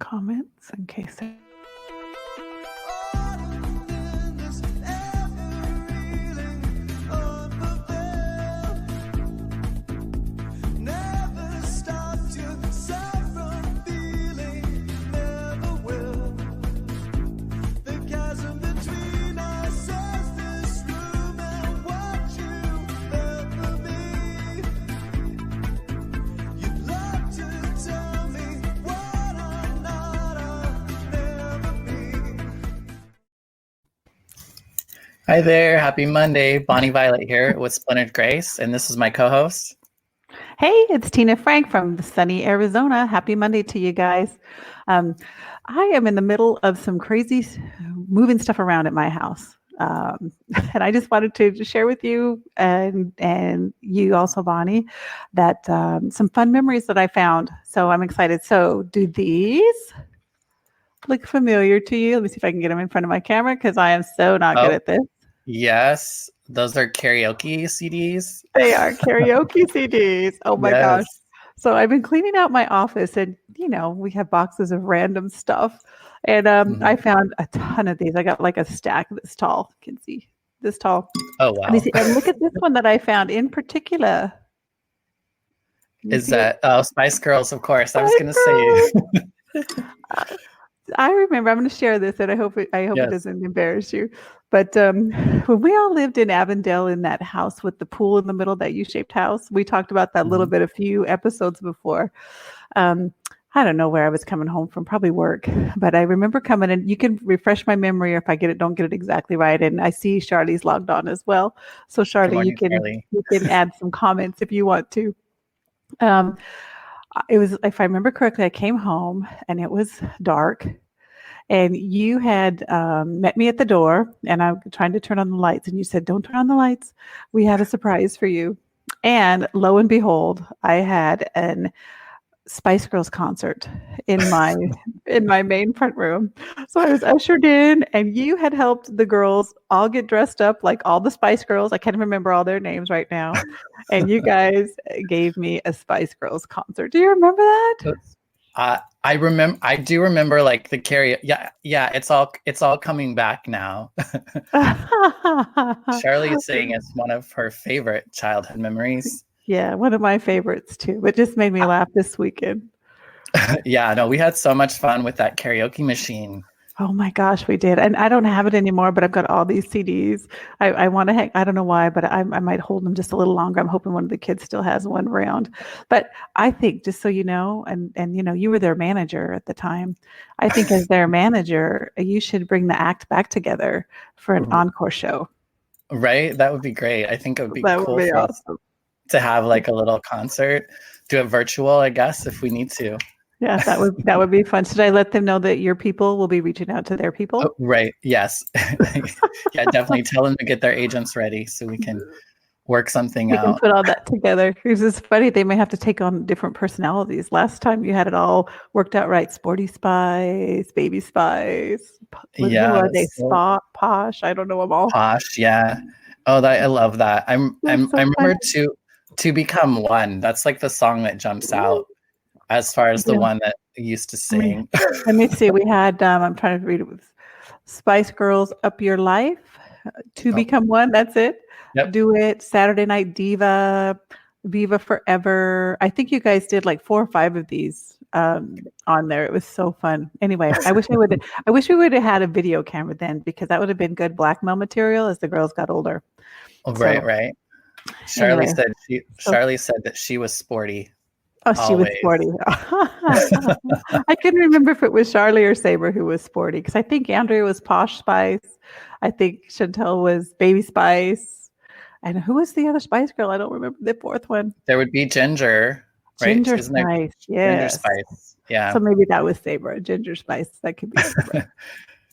comments in case they... Hi there. Happy Monday. Bonnie Violet here with Splintered Grace, and this is my co-host. Hey, it's Tina Frank from sunny Arizona. Happy Monday to you guys. I am in the middle of some crazy moving stuff around at my house. And I just wanted to share with you and you also, Bonnie, that some fun memories that I found. So I'm excited. So do these look familiar to you? Let me see if I can get them in front of my camera because I am so not good at this. Yes, those are karaoke CDs. They are karaoke CDs. Oh my gosh. So I've been cleaning out my office and, you know, we have boxes of random stuff. And I found a ton of these. I got like a stack this tall. You can see this tall. Oh, wow. And look at this one that I found in particular. Is that Spice Girls, of course. I was going to say. I remember. I'm going to share this, and I hope it doesn't embarrass you. But when we all lived in Avondale in that house with the pool in the middle, that U-shaped house, we talked about that a little bit a few episodes before. I don't know where I was coming home from, probably work, but I remember coming in. You can refresh my memory if I don't get it exactly right. And I see Charlie's logged on as well. So Charlie, you can add some comments if you want to. It was, if I remember correctly, I came home and it was dark. And you had met me at the door, and I'm trying to turn on the lights. And you said, "Don't turn on the lights. We have a surprise for you." And lo and behold, I had an Spice Girls concert in my main front room. So I was ushered in, and you had helped the girls all get dressed up like all the Spice Girls. I can't remember all their names right now. And you guys gave me a Spice Girls concert. Do you remember that? I do remember like the karaoke. Yeah. It's all coming back now. Charlie is saying it's one of her favorite childhood memories. Yeah, one of my favorites too. It just made me laugh this weekend. Yeah, no, we had so much fun with that karaoke machine. Oh my gosh, we did. And I don't have it anymore, but I've got all these CDs. I want to hang, I don't know why, but I might hold them just a little longer. I'm hoping one of the kids still has one around. But I think, just so you know, and you know, you were their manager at the time. I think as their manager, you should bring the act back together for an encore show. Right? That would be great. I think it would be cool for us to have like a little concert, do it virtual, I guess, if we need to. Yeah, that would be fun. Should I let them know that your people will be reaching out to their people? Oh, right. Yes. Yeah, definitely tell them to get their agents ready so we can work something out. We can put all that together. Because it's funny, they may have to take on different personalities. Last time you had it all worked out right. Sporty Spice, Baby Spice. Yeah. Who are they? Posh. I don't know them all. Posh. Yeah. Oh, I love that. I remember to become one. That's like the song that jumps out as far as the one that I used to sing. Let me see. We had, I'm trying to read it with Spice Girls, Up Your Life, To Become One. That's it. Yep. Do It, Saturday Night Diva, Viva Forever. I think you guys did like 4 or 5 of these on there. It was so fun. Anyway, I wish we would have had a video camera then, because that would have been good blackmail material as the girls got older. Oh, right. Charlie said that she was sporty. Oh, she was sporty. I couldn't remember if it was Charlie or Saber who was sporty, because I think Andrea was Posh Spice. I think Chantel was Baby Spice. And who was the other Spice Girl? I don't remember the 4th one. There would be Ginger. Right? Ginger Spice. Yes. Ginger Spice. Yeah. So maybe that was Saber. Ginger Spice. That could be Saber.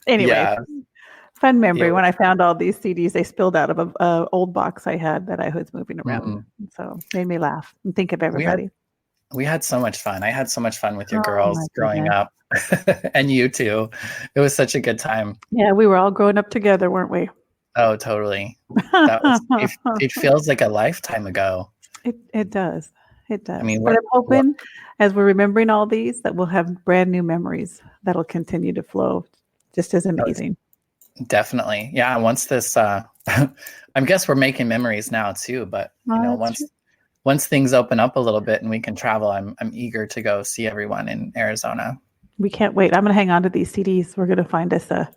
Anyway. Fun memory. When I found all these CDs, they spilled out of an old box I had that I was moving around. So made me laugh and think of everybody. We had so much fun. I had so much fun with your girls growing up. And you too. It was such a good time. Yeah, we were all growing up together, weren't we? Oh, totally. It feels like a lifetime ago. It does. It does. I mean, but I'm hoping as we're remembering all these, that we'll have brand new memories that'll continue to flow just as amazing. Definitely. Yeah. Once this, I guess we're making memories now too, but once things open up a little bit and we can travel, I'm eager to go see everyone in Arizona. We can't wait. I'm going to hang on to these CDs. We're going to find us a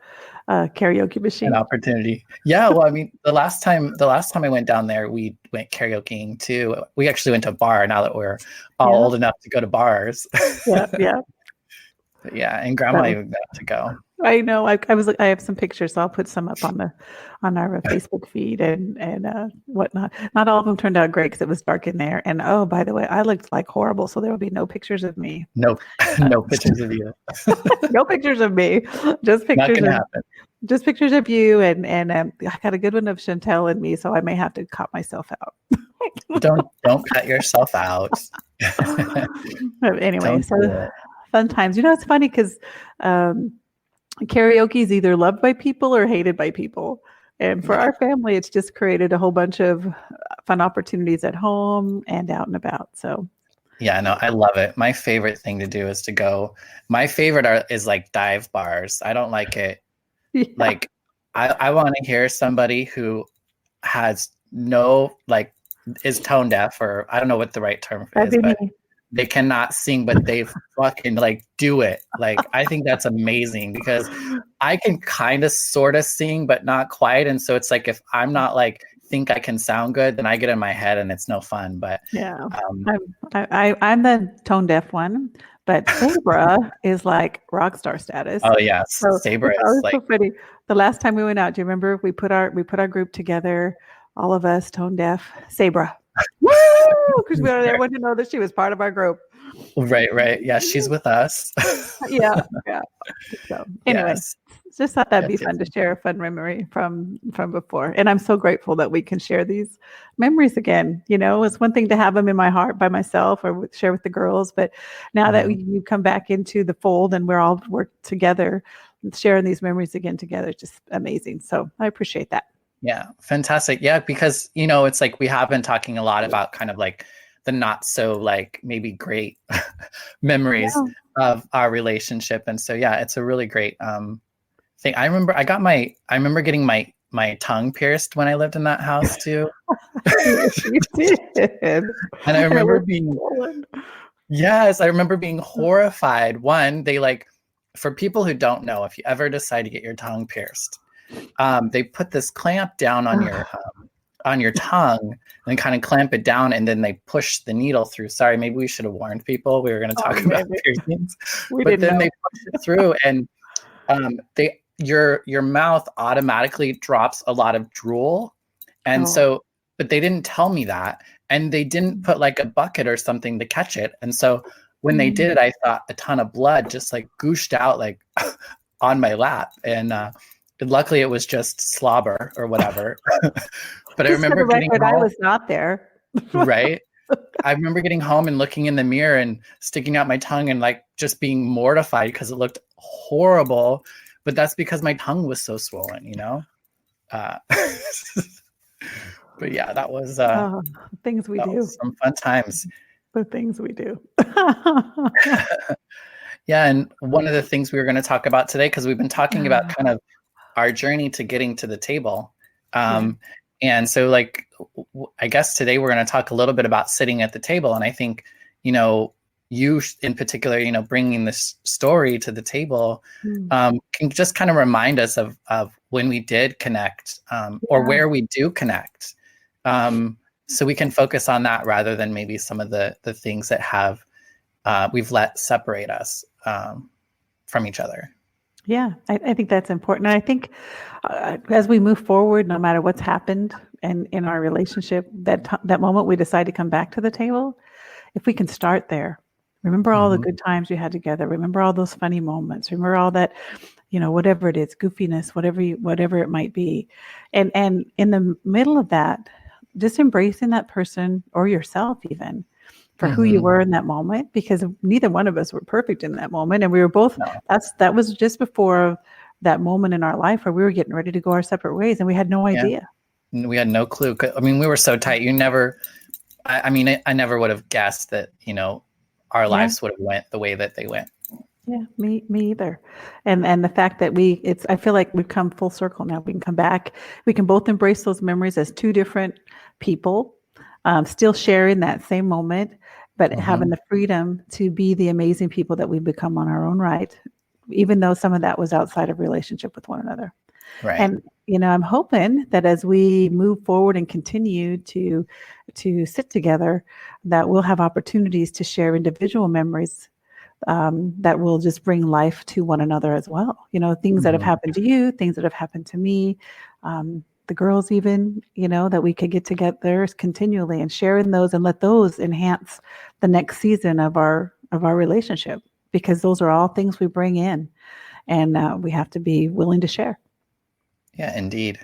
karaoke machine. An opportunity. Yeah. Well, I mean, the last time I went down there, we went karaokeing too. We actually went to a bar now that we're all old enough to go to bars. Yeah. But yeah. And Grandma even got to go. I know. I have some pictures, so I'll put some up on our Facebook feed and whatnot. Not all of them turned out great because it was dark in there. And oh, by the way, I looked like horrible, so there will be no pictures of me. No pictures of you. No pictures of me. Just pictures. Just pictures of you, and I got a good one of Chantel and me, so I may have to cut myself out. Don't cut yourself out. Anyway, so fun times. It's funny because karaoke is either loved by people or hated by people. And for our family, it's just created a whole bunch of fun opportunities at home and out and about. So, yeah, no, I love it. My favorite thing to do is to go. My favorite is like dive bars. I don't like it. Yeah. Like, I want to hear somebody who has is tone deaf, or I don't know what the right term is, but they cannot sing, but they fucking do it. I think that's amazing because I can kind of sort of sing, but not quite. And so it's if I'm not think I can sound good, then I get in my head and it's no fun. But yeah, I'm the tone deaf one, but Sabra is rock star status. Oh yeah, so Sabra is so pretty. The last time we went out, do you remember we put our group together, all of us tone deaf, Sabra. Woo! Because we wanted everyone to know that she was part of our group. Right. Yeah, she's with us. yeah. So anyway, just thought that'd be fun to share a fun memory from before. And I'm so grateful that we can share these memories again. It's one thing to have them in my heart by myself or share with the girls, but now that you come back into the fold and we're all together, sharing these memories again together, it's just amazing. So I appreciate that. Yeah, fantastic. Yeah, because it's we have been talking a lot about kind of the not so maybe great memories of our relationship, and so yeah, it's a really great thing. I remember getting my tongue pierced when I lived in that house too. You did, and I remember being horrified. One, they for people who don't know, if you ever decide to get your tongue pierced. They put this clamp down on your tongue and kind of clamp it down, and then they push the needle through. Sorry, maybe we should have warned people. We were going to talk about piercings, but then they push it through, and your mouth automatically drops a lot of drool, and so, but they didn't tell me that, and they didn't put a bucket or something to catch it, and so when they did, I thought a ton of blood just gooshed out on my lap, and luckily it was just slobber or whatever. But I remember getting home, I was not there. Right? I remember getting home and looking in the mirror and sticking out my tongue and just being mortified because it looked horrible. But that's because my tongue was so swollen, But yeah, that was things we do. Some fun times. The things we do. Yeah, and one of the things we were going to talk about today, because we've been talking about kind of our journey to getting to the table. And so I guess today we're going to talk a little bit about sitting at the table. And I think, you in particular, bringing this story to the table can just kind of remind us of when we did connect or where we do connect. So we can focus on that rather than maybe some of the things that we've let separate us from each other. Yeah, I think that's important. And I think as we move forward, no matter what's happened and in our relationship, that moment we decide to come back to the table, if we can start there, remember all the good times you had together, remember all those funny moments, remember all that, whatever it is, goofiness, whatever it might be. And in the middle of that, just embracing that person or yourself even for who you were in that moment, because neither one of us were perfect in that moment. And we were both, that was just before that moment in our life where we were getting ready to go our separate ways and we had no idea. We had no clue. I mean, we were so tight. I never would have guessed that, our Yeah. lives would have went the way that they went. Yeah, me either. And the fact that I feel like we've come full circle now. We can come back. We can both embrace those memories as two different people, still sharing that same moment, but having the freedom to be the amazing people that we've become on our own right, even though some of that was outside of relationship with one another. Right. And I'm hoping that as we move forward and continue to sit together, that we'll have opportunities to share individual memories that will just bring life to one another as well. Things that have happened to you, things that have happened to me, the girls even, that we could get together continually and share in those and let those enhance the next season of our relationship, because those are all things we bring in, and we have to be willing to share. Yeah, indeed.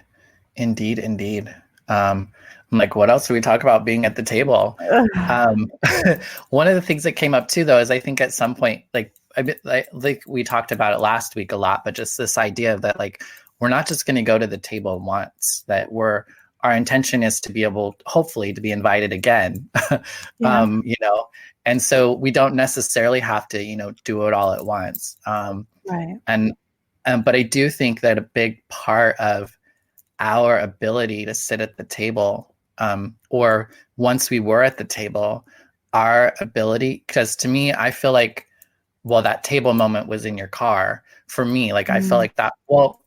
I'm like, what else do we talk about being at the table? One of the things that came up too, though, is I think at some point, like we talked about it last week a lot, but just this idea of that, like, we're not just going to go to the table once, that our intention is to be able, hopefully, to be invited again. Yeah. And so we don't necessarily have to, do it all at once. Right. But I do think that a big part of our ability to sit at the table, or once we were at the table, our ability, because to me, I feel like, well, that table moment was in your car. For me, like, I felt like that, well,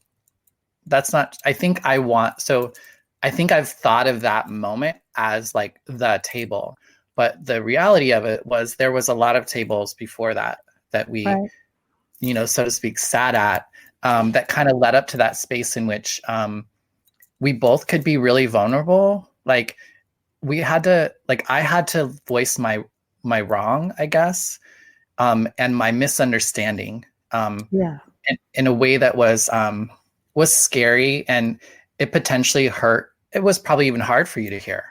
that's not, I think I've thought of that moment as like the table, but the reality of it was there was a lot of tables before that we, Right. So to speak, sat at, that kind of led up to that space in which we both could be really vulnerable. Like I had to voice my wrong, I guess, and my misunderstanding, in a way that was scary, and it potentially hurt. It was probably even hard for you to hear.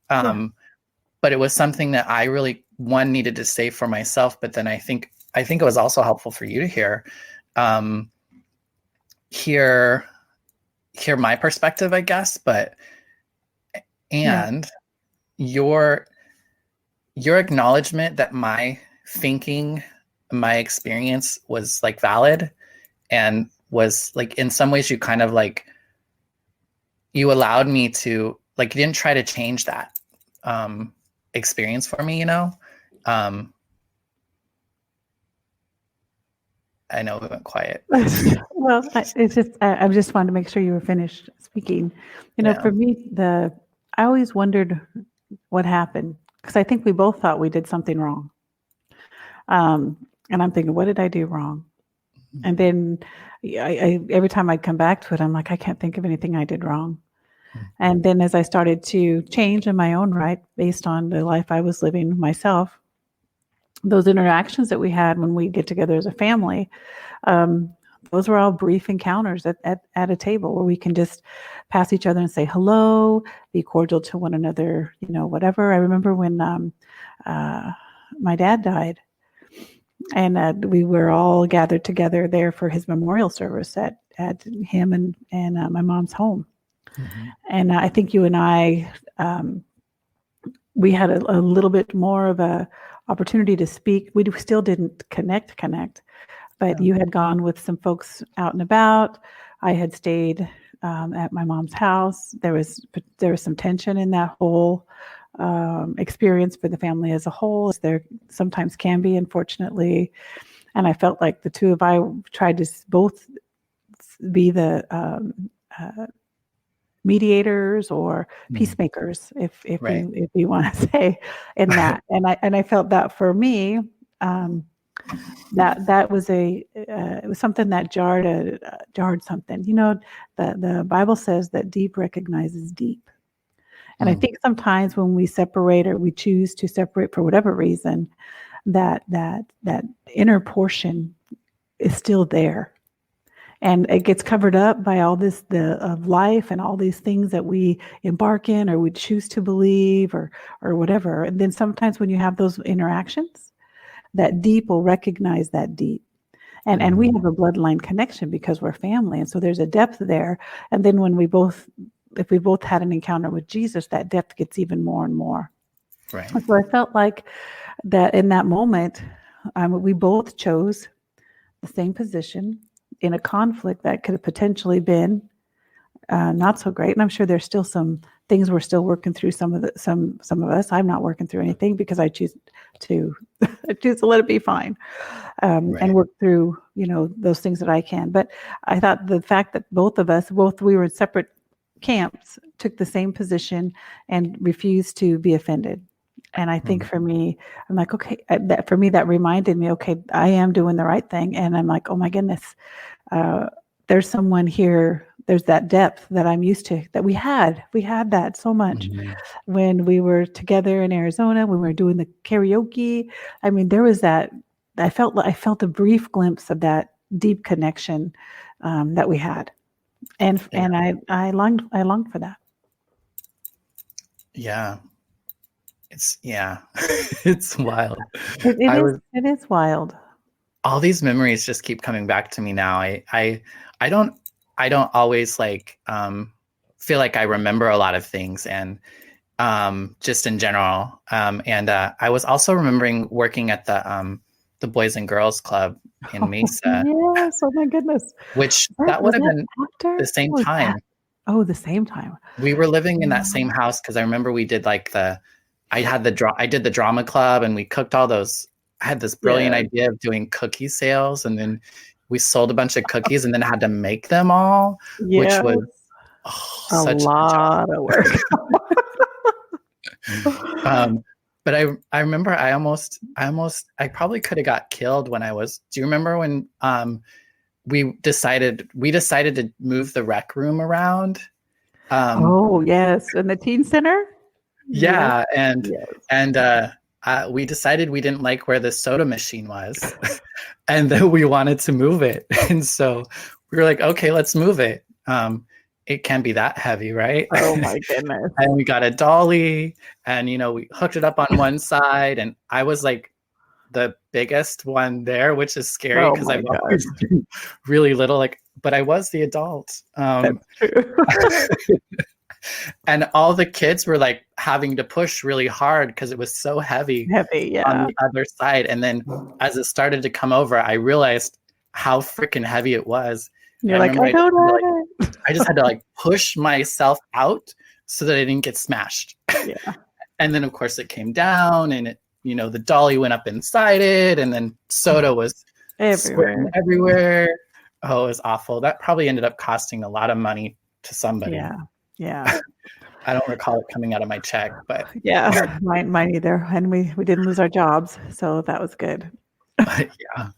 But it was something that I really, needed to say for myself, but then I think it was also helpful for you to hear my perspective, I guess, and your acknowledgement that my thinking, my experience was like valid, and was like, in some ways, you kind of like, you allowed me to, like, you didn't try to change that experience for me, I know we went quiet. Well, I just wanted to make sure you were finished speaking. For me, I always wondered what happened, because I think we both thought we did something wrong. And I'm thinking, what did I do wrong? And then I every time I'd come back to it, I'm like, I can't think of anything I did wrong. And then as I started to change in my own right, based on the life I was living myself, those interactions that we had when we get together as a family, those were all brief encounters at a table where we can just pass each other and say hello, be cordial to one another, whatever. I remember when my dad died, and we were all gathered together there for his memorial service at him and my mom's home. And I think you and I, we had a little bit more of a opportunity to speak. We still didn't connect, but you had gone with some folks out and about. I had stayed at my mom's house. There was some tension in that whole experience for the family as a whole, as there sometimes can be, unfortunately. And I felt like the two of I tried to both be the mediators or peacemakers, if you want to say, in that. And I felt that for me, that was it was something that jarred something. The Bible says that deep recognizes deep. And I think sometimes when we separate, or we choose to separate for whatever reason, that inner portion is still there. And it gets covered up by all this of life and all these things that we embark in, or we choose to believe, or whatever. And then sometimes when you have those interactions, that deep will recognize that deep. And we have a bloodline connection because we're family. And so there's a depth there. And then when if we both had an encounter with Jesus, that depth gets even more and more. Right. So I felt like that in that moment, we both chose the same position in a conflict that could have potentially been not so great. And I'm sure there's still some things we're still working through. Some of us. I'm not working through anything because I choose to I choose to let it be fine, and work through those things that I can. But I thought the fact that both we were in separate camps, took the same position and refused to be offended. And I think for me, I'm like, okay, that reminded me, okay, I am doing the right thing. And I'm like, oh my goodness, there's someone here. There's that depth that I'm used to, that we had that so much when we were together in Arizona, when we were doing the karaoke. I mean, there was that, I felt a brief glimpse of that deep connection that we had. And I longed for that. Yeah. It's it's wild. It is wild. All these memories just keep coming back to me now. I don't always feel like I remember a lot of things, and just in general. And I was also remembering working at the Boys and Girls Club in Mesa. Yes, oh my goodness. Which that would have been after? the same time. Oh, the same time. We were living in that same house because I remember we did I did the drama club, and we cooked all those. I had this brilliant idea of doing cookie sales, and then we sold a bunch of cookies and then had to make them all, which was a lot of work. But I remember I probably could have got killed when do you remember when we decided to move the rec room around? Oh yes, in the teen center. Yeah, and we decided we didn't like where the soda machine was, and then we wanted to move it, and so we were like, okay, let's move it. It can't be that heavy, right? Oh my goodness! And we got a dolly, and we hooked it up on one side, and I was like the biggest one there, which is scary because I've always been really little, but I was the adult. That's true. And all the kids were having to push really hard because it was so heavy on the other side. And then as it started to come over, I realized how freaking heavy it was. You're like, I just had to push myself out so that I didn't get smashed. Yeah. And then of course it came down, and the dolly went up inside it, and then soda was everywhere. Oh, it was awful. That probably ended up costing a lot of money to somebody. Yeah. I don't recall it coming out of my check, but mine either. And we didn't lose our jobs, so that was good. Yeah.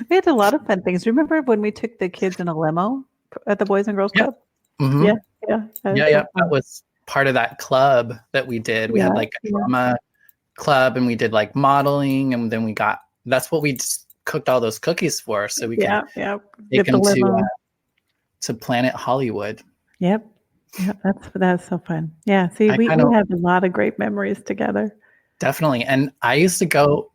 We had a lot of fun things. Remember when we took the kids in a limo at the Boys and Girls Club? Mm-hmm. Yeah. That was part of that club that we did. We had a drama club, and we did modeling, and then that's what we cooked all those cookies for, so we could take them to Planet Hollywood. Yep. That's so fun. Yeah. See, we have a lot of great memories together. Definitely. And I used to go,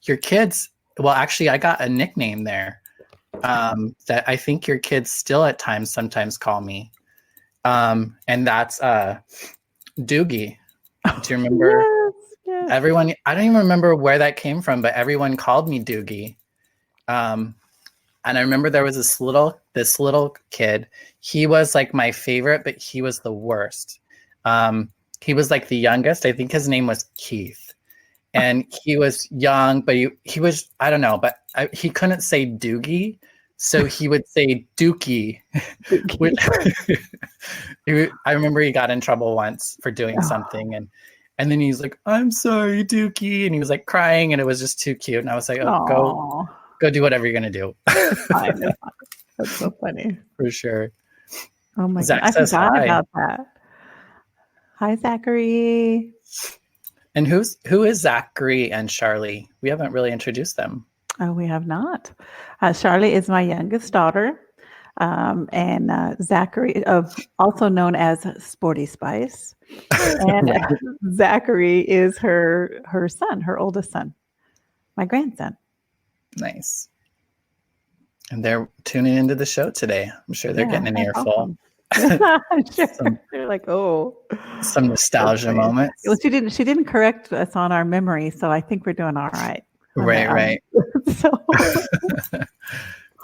your kids, actually I got a nickname there that I think your kids still sometimes call me. And that's Doogie. Do you remember? Yes. Everyone, I don't even remember where that came from, but everyone called me Doogie. And I remember there was this little kid. He was my favorite, but he was the worst. He was the youngest. I think his name was Keith. And he was young, but he was, I don't know, but he couldn't say Doogie. So he would say Dookie. I remember he got in trouble once for doing something. And then he's like, I'm sorry, Dookie. And he was crying, and it was just too cute. And I was like, go do whatever you're going to do. Fine. That's so funny. For sure. Oh my God. I forgot about that. Hi, Zachary. And who is Zachary and Charlie? We haven't really introduced them. Oh, we have not. Charlie is my youngest daughter. And Zachary, also known as Sporty Spice. And Zachary is her son, her oldest son, my grandson. Nice. And they're tuning into the show today. I'm sure they're getting an earful. Awesome. Sure. some They're like, oh, some that's nostalgia funny. Well, moments. she didn't correct us on our memory, so I think we're doing all right on Right, that. right. So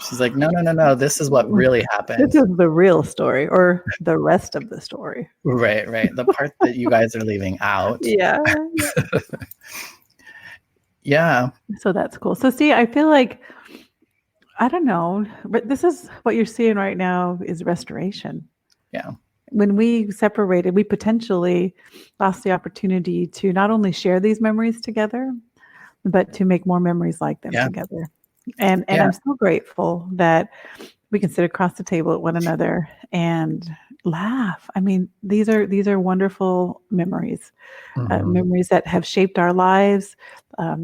She's like, no, no, no, no. This is what really this happened. is the real story, or the rest of the story. Right, right. The part that you guys are leaving out. Yeah. Yeah. So that's cool. So see, I feel like I don't know, but this is what you're seeing right now is restoration. Yeah. When we separated, we potentially lost the opportunity to not only share these memories together, but to make more memories like them Yeah. together. And Yeah. I'm so grateful that we can sit across the table at one another and laugh. I mean, these are wonderful memories, Mhm. memories that have shaped our lives,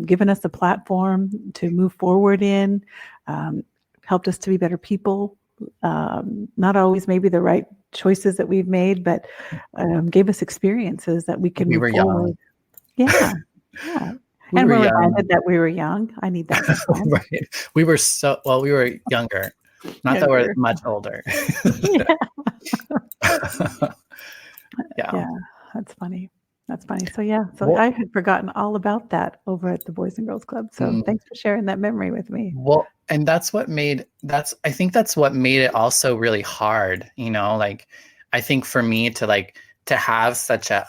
given us a platform to move forward in, um, helped us to be better people. Not always maybe the right choices that we've made, but gave us experiences that we can We move were young. forward. Yeah, yeah. We And were we're young. reminded that we were young. I need that sometimes. Right. We were we were younger. Not that we're Younger. much older. Yeah. Yeah. Yeah, that's funny. That's funny. So yeah, so Well, I had forgotten all about that over at the Boys and Girls Club. So mm, thanks for sharing that memory with me. well, and I think that's what made it also really hard, like I think for me to to have such a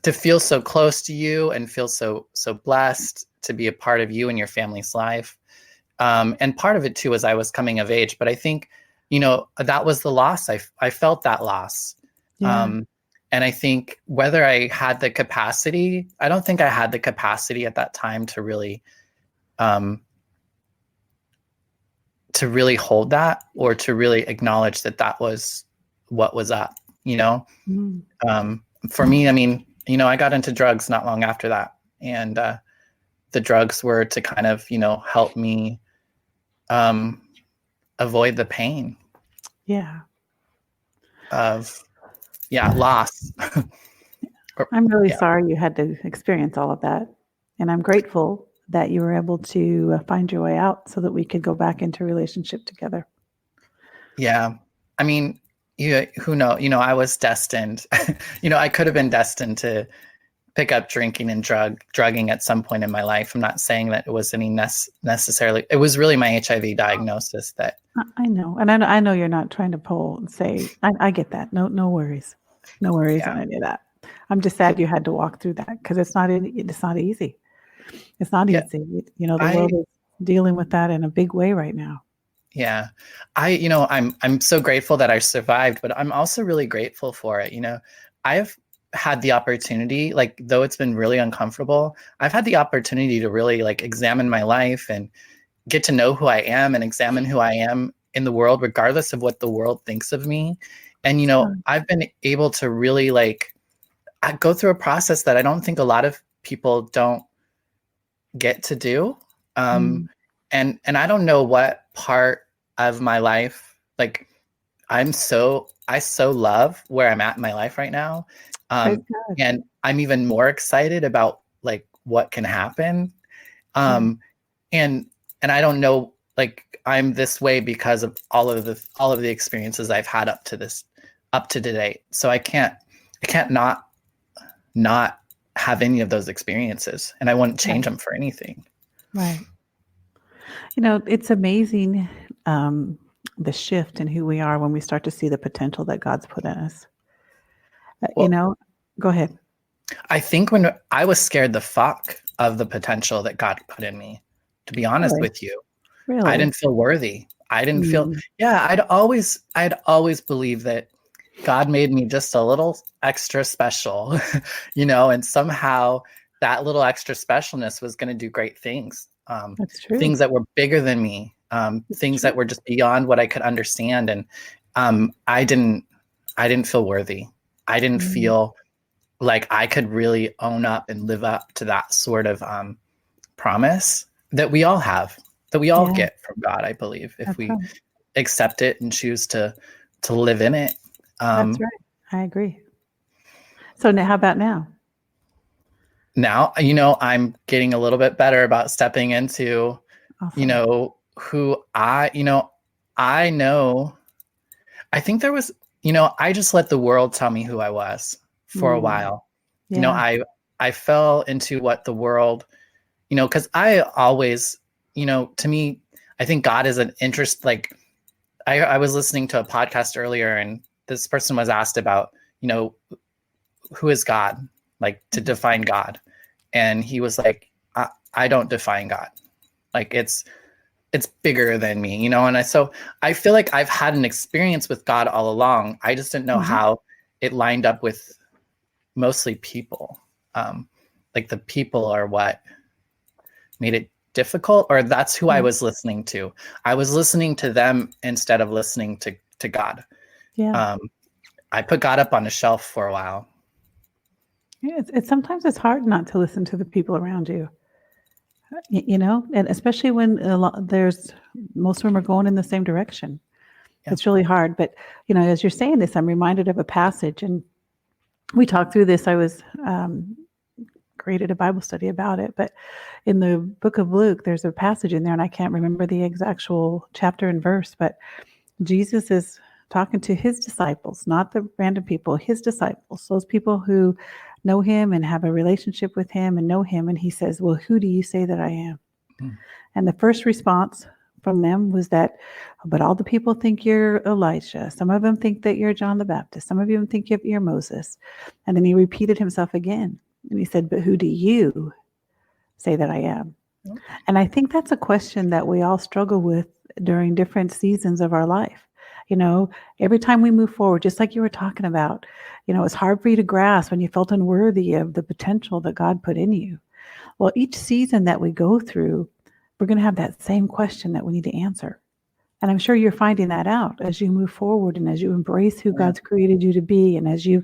to feel so close to you and feel so blessed to be a part of you and your family's life. And part of it too was I was coming of age, but I think, that was the loss. I felt that loss. Yeah. Um, and I think whether I had the capacity, I don't think I had the capacity at that time um, to really hold that or to really acknowledge that that was what was up, you know? Mm. For me, I mean, I got into drugs not long after that. And the drugs were to kind of, help me um, avoid the pain Yeah. of, loss. I'm really Yeah. sorry you had to experience all of that. And I'm grateful that you were able to find your way out so that we could go back into relationship together. Yeah. I mean, who knows? I was destined. I could have been destined to pick up drinking and drugging at some point in my life. I'm not saying that it was any necessarily. It was really my HIV diagnosis that. I know. And I know you're not trying to pull and say, I get that. No worries. No worries Yeah. on any of that. I'm just sad you had to walk through that because it's not easy. It's not Yeah. easy. The world is dealing with that in a big way right now. Yeah. I'm so grateful that I survived, but I'm also really grateful for it. I've had the opportunity, though it's been really uncomfortable, I've had the opportunity to really examine my life and get to know who I am and examine who I am in the world, regardless of what the world thinks of me. And, I've been able to really I go through a process that I don't think a lot of people don't get to do. Mm. And I don't know what part of my life, I so love where I'm at in my life right now. Praise God. And I'm even more excited about what can happen. Yeah. And I don't know, I'm this way because of all of the experiences I've had up to date. So I can't not have any of those experiences, and I wouldn't change them for anything. Right. It's amazing the shift in who we are when we start to see the potential that God's put in us. Well, Go ahead. I think when I was scared the fuck of the potential that God put in me, to be honest Really? with you, I Really? didn't feel worthy. I didn't feel, Mm. yeah, I'd always believed that God made me just a little extra special, and somehow that little extra specialness was going to do great things. That's true. Things that were bigger than me, That's things true. that were just beyond what I could understand. And I didn't feel worthy. I didn't Mm. feel like I could really own up and live up to that sort of promise that we all have, that we all Yeah, get from God, I believe, if that's we right. accept it and choose to live in it. That's right. I agree. So now, how about now? Now, I'm getting a little bit better about stepping into, Awesome. who I know, I think there was, I just let the world tell me who I was for a while. Yeah. I fell into what the world, because I always, to me, I think God is an interest. Like I was listening to a podcast earlier, and this person was asked about, who is God, like to define God. And he was like, I don't define God. Like it's bigger than me, so I feel like I've had an experience with God all along. I just didn't know how it lined up with mostly people. Like the people are what made it difficult, or that's who I was listening to. I was listening to them instead of listening to God. Yeah. I put God up on a shelf for a while. Yeah, sometimes it's hard not to listen to the people around you, and especially when most of them are going in the same direction. Yeah. It's really hard. But, as you're saying this, I'm reminded of a passage, and we talked through this. I was created a Bible study about it, but in the book of Luke, there's a passage in there, and I can't remember the actual chapter and verse, but Jesus is talking to his disciples, not the random people, his disciples, those people who know him and have a relationship with him and know him. And he says, well, who do you say that I am? Mm. And the first response from them was that, but all the people think you're Elijah. Some of them think that you're John the Baptist. Some of them think you're Moses. And then he repeated himself again. And he said, but who do you say that I am? Mm. And I think that's a question that we all struggle with during different seasons of our life. Every time we move forward, just like you were talking about, it's hard for you to grasp when you felt unworthy of the potential that God put in you. Well, each season that we go through, we're going to have that same question that we need to answer. And I'm sure you're finding that out as you move forward and as you embrace who God's created you to be, and as you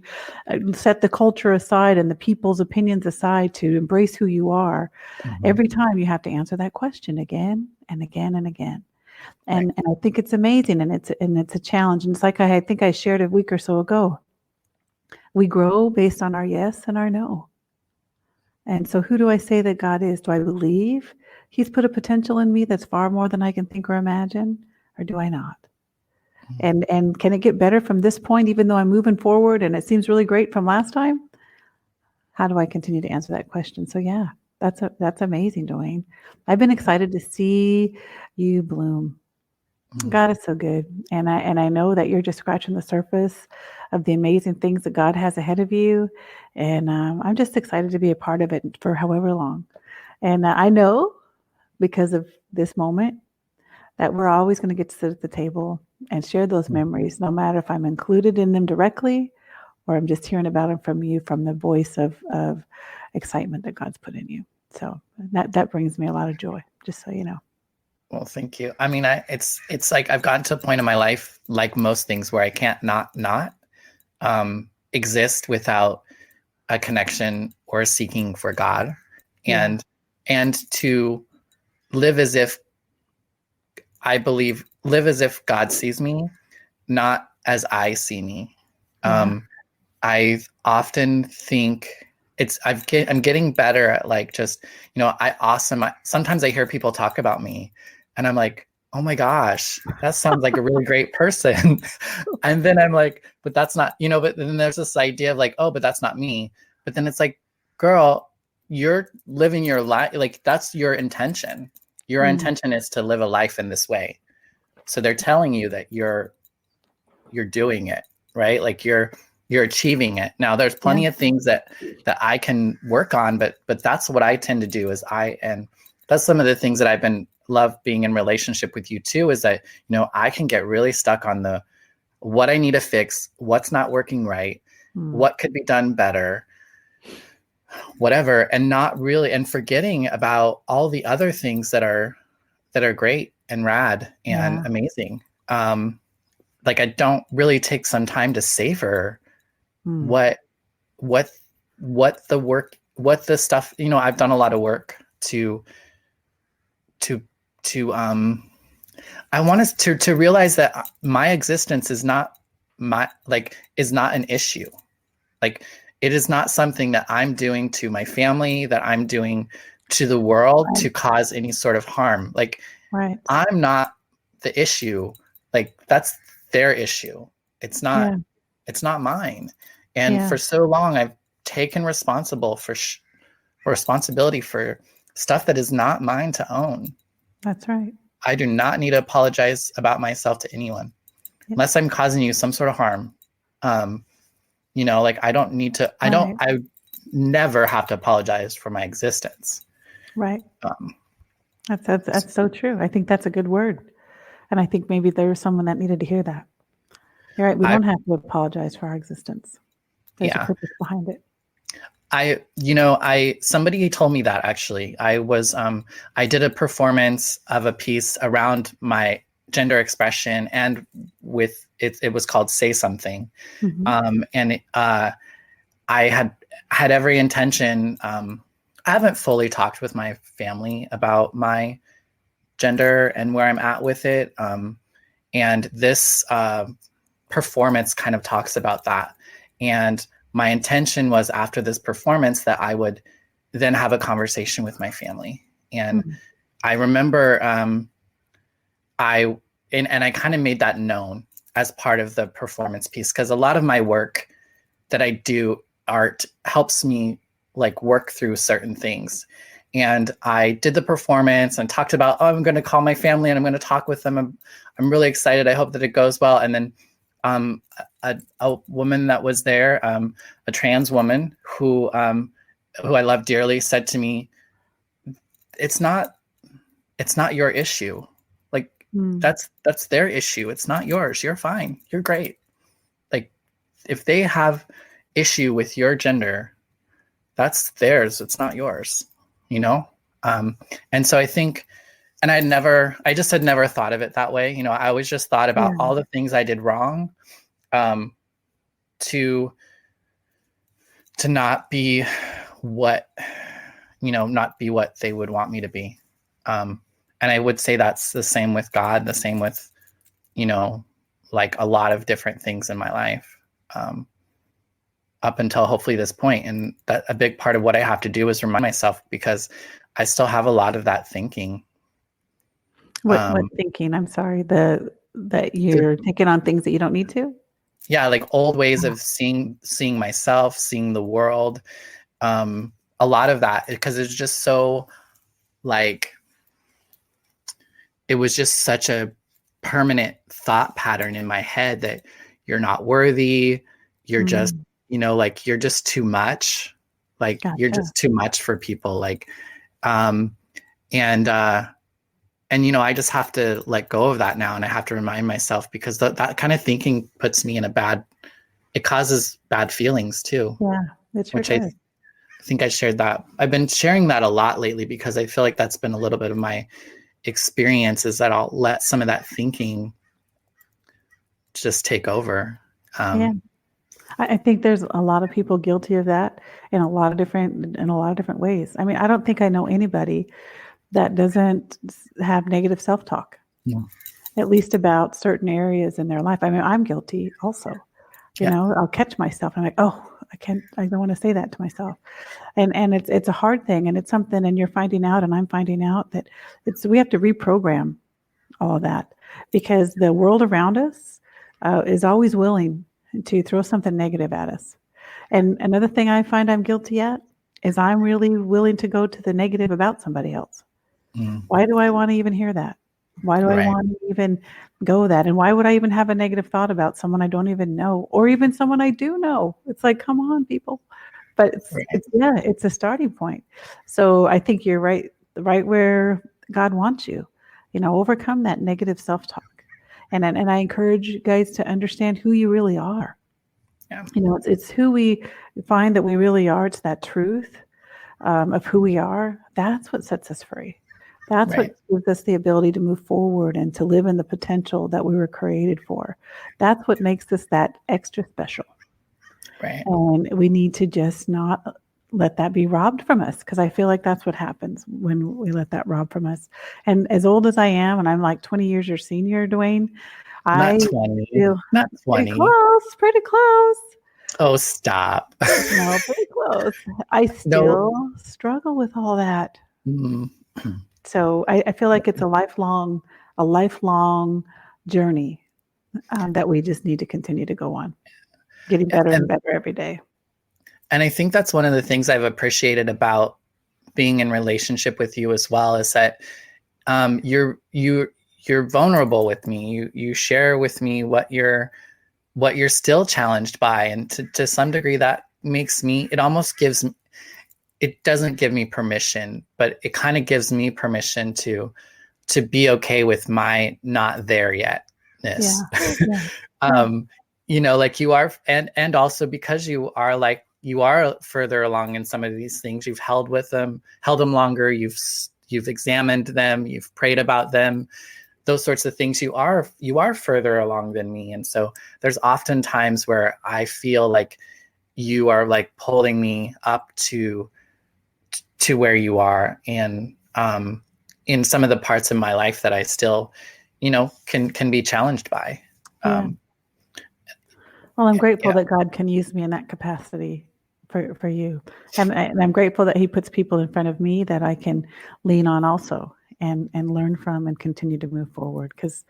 set the culture aside and the people's opinions aside to embrace who you are. Mm-hmm. Every time you have to answer that question again and again and again. And I think it's amazing, and it's a challenge. And it's like I think I shared a week or so ago. We grow based on our yes and our no. And so who do I say that God is? Do I believe he's put a potential in me that's far more than I can think or imagine, or do I not? Mm-hmm. And can it get better from this point, even though I'm moving forward and it seems really great from last time? How do I continue to answer that question? So yeah, that's amazing, Duane. I've been excited to see you bloom. God is so good. And I know that you're just scratching the surface of the amazing things that God has ahead of you. And I'm just excited to be a part of it for however long. And I know, because of this moment, that we're always going to get to sit at the table and share those memories, no matter if I'm included in them directly or I'm just hearing about them from you, from the voice of excitement that God's put in you. So that brings me a lot of joy, just so you know. Well, thank you. I mean, it's like I've gotten to a point in my life, like most things, where I can't not exist without a connection or a seeking for God, and to live as if God sees me, not as I see me. I often think I'm getting better at like just, sometimes I hear people talk about me and I'm like, oh my gosh, that sounds like a really great person. And then I'm like, but that's not, but then there's this idea of like, oh, but that's not me. But then it's like, girl, you're living your life. Like that's your intention. Your intention is to live a life in this way. So they're telling you that you're doing it, right? Like you're achieving it. Now there's plenty of things that I can work on, but that's what I tend to do and that's some of the things that I've been love being in relationship with you too, is that, I can get really stuck on what I need to fix, what's not working right, what could be done better, whatever, and not really, and forgetting about all the other things that are great and rad and amazing. Like I don't really take some time to savor what the work, what the stuff, I've done a lot of work to I want us to realize that my existence is not an issue. Like it is not something that I'm doing to my family, that I'm doing to the world to cause any sort of harm. Like I'm not the issue. Like that's their issue. It's not, Yeah. it's not mine. And Yeah. for so long, I've taken responsibility for stuff that is not mine to own. That's right. I do not need to apologize about myself to anyone Yep. unless I'm causing you some sort of harm. Like I don't need to, Right. I never have to apologize for my existence. Right. Um, That's so true. I think that's a good word. And I think maybe there was someone that needed to hear that. You're right. We I, don't have to apologize for our existence. There's a yeah, purpose behind it. somebody told me that actually. I did a performance of a piece around my gender expression, and with it was called Say Something. And I had every intention. I haven't fully talked with my family about my gender and where I'm at with it. And this performance kind of talks about that. And my intention was after this performance that I would then have a conversation with my family. And I remember I kind of made that known as part of the performance piece, because a lot of my work that I do, art, helps me like work through certain things. And I did the performance and talked about, I'm going to call my family and I'm going to talk with them. I'm really excited. I hope that it goes well. And then a woman that was there, a trans woman who I love dearly, said to me, it's not your issue. Like that's their issue. It's not yours. You're fine. You're great. Like if they have issue with your gender, that's theirs. It's not yours, And so I think, and I just had never thought of it that way. I always just thought about all the things I did wrong, to not be what, not be what they would want me to be. And I would say that's the same with God, the same with, like a lot of different things in my life, up until hopefully this point. And that a big part of what I have to do is remind myself, because I still have a lot of that thinking. What thinking? I'm sorry, that you're taking on things that you don't need to? Yeah, like old ways of seeing myself, seeing the world. A lot of that, because it's just so like, it was just such a permanent thought pattern in my head that you're not worthy. You're just, like you're just too much. Like you're just too much for people. Like, I just have to let go of that now. And I have to remind myself, because that kind of thinking puts me in it causes bad feelings too. Yeah, it sure which does. I think I shared that. I've been sharing that a lot lately, because I feel like that's been a little bit of my experience, is that I'll let some of that thinking just take over. Yeah. I think there's a lot of people guilty of that in a lot of different ways. I mean, I don't think I know anybody that doesn't have negative self-talk, at least about certain areas in their life. I mean, I'm guilty also. I'll catch myself. I'm like, oh, I don't want to say that to myself. And it's a hard thing, and it's something, and you're finding out, and I'm finding out that we have to reprogram all of that, because the world around us is always willing to throw something negative at us. And another thing I find I'm guilty at is I'm really willing to go to the negative about somebody else. Why do I want to even hear that? Why do I want to even go that? And why would I even have a negative thought about someone I don't even know, or even someone I do know? It's like, come on, people. But it's a starting point. So I think you're right where God wants you. Overcome that negative self-talk. And I encourage you guys to understand who you really are. Yeah. It's who we find that we really are. It's that truth of who we are. That's what sets us free. That's what gives us the ability to move forward and to live in the potential that we were created for. That's what makes us that extra special. Right. And we need to just not let that be robbed from us, because I feel like that's what happens when we let that rob from us. And as old as I am, and I'm like 20 years your senior, Duane, Not 20. feel Not 20. Pretty close. Oh, stop. No, pretty close. I still struggle with all that. So I feel like it's a lifelong journey that we just need to continue to go on, getting better and better every day. And I think that's one of the things I've appreciated about being in relationship with you as well, is that you're vulnerable with me. You share with me what you're still challenged by, and to some degree that makes me, it doesn't give me permission, but it kind of gives me permission to be okay with my not there yetness. Like you are, and also because you are further along in some of these things, you've held them longer, you've examined them, you've prayed about them, those sorts of things. You are further along than me. And so there's often times where I feel like you are like pulling me up to where you are. And in some of the parts of my life that I still, can be challenged by. Well, I'm grateful that God can use me in that capacity for you. And I'm grateful that he puts people in front of me that I can lean on also and learn from and continue to move forward. Because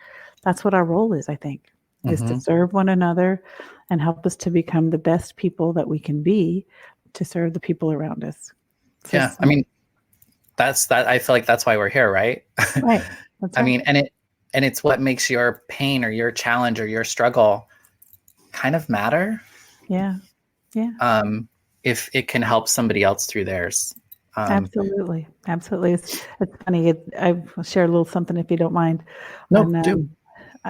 that's what our role is, I think, is to serve one another and help us to become the best people that we can be to serve the people around us. So, I mean, that's that. I feel like that's why we're here, right? Right. That's right. I mean, and it's what makes your pain or your challenge or your struggle kind of matter. Yeah. If it can help somebody else through theirs. Absolutely. It's funny. I'll share a little something if you don't mind. No, do.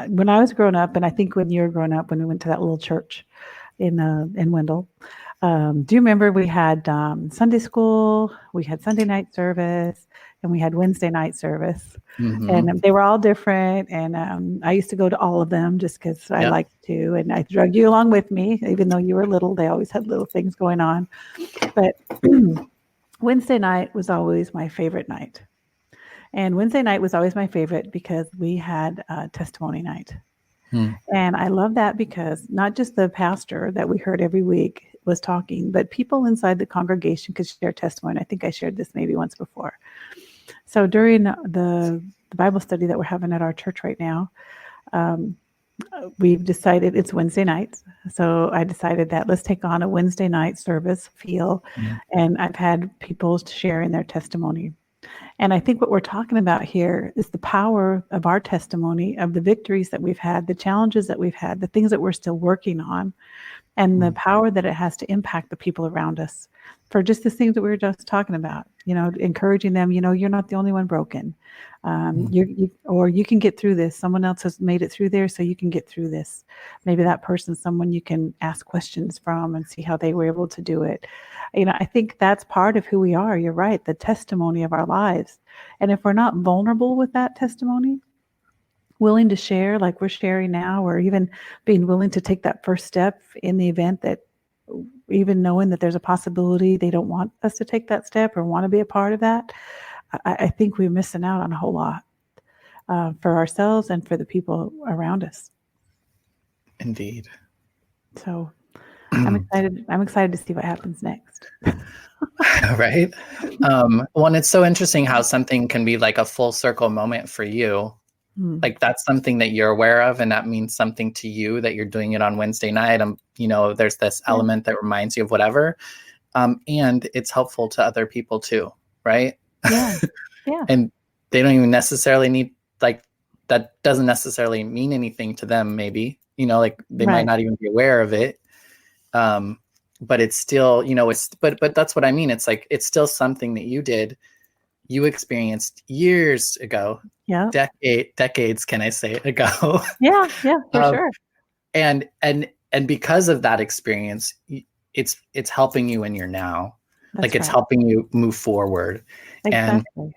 When I was growing up, and I think when you were growing up, when we went to that little church in Wendell, do you remember we had Sunday school, we had Sunday night service, and we had Wednesday night service, and they were all different. And I used to go to all of them just because I liked to, and I drug you along with me, even though you were little. They always had little things going on, but Wednesday night was always my favorite night. And Wednesday night was always my favorite because we had testimony night. And I love that because not just the pastor that we heard every week was talking, but people inside the congregation could share testimony. I think I shared this maybe once before. So during the Bible study that we're having at our church right now, we've decided it's Wednesday nights. So I decided that let's take on a Wednesday night service feel. And I've had people sharing their testimony. And I think what we're talking about here is the power of our testimony, of the victories that we've had, the challenges that we've had, the things that we're still working on, and the power that it has to impact the people around us for just the things that we were just talking about, encouraging them, you're not the only one broken. You can get through this. Someone else has made it through there, so you can get through this. Maybe that person's someone you can ask questions from and see how they were able to do it. I think that's part of who we are. You're right, the testimony of our lives. And if we're not vulnerable with that testimony, willing to share like we're sharing now, or even being willing to take that first step in the event that, even knowing that there's a possibility they don't want us to take that step or want to be a part of that, I think we're missing out on a whole lot for ourselves and for the people around us. Indeed. So I'm excited to see what happens next. Right. Well, and it's so interesting how something can be like a full circle moment for you. Like that's something that you're aware of, and that means something to you that you're doing it on Wednesday night. There's this element that reminds you of whatever. And it's helpful to other people too, right? Yeah. And they don't even necessarily need, like, that doesn't necessarily mean anything to them, maybe, they might not even be aware of it. But it's still, but that's what I mean. It's like, it's still something that you experienced years ago, decades, can I say, ago. Yeah, for sure. And because of that experience, it's helping you in your now. It's helping you move forward. Exactly.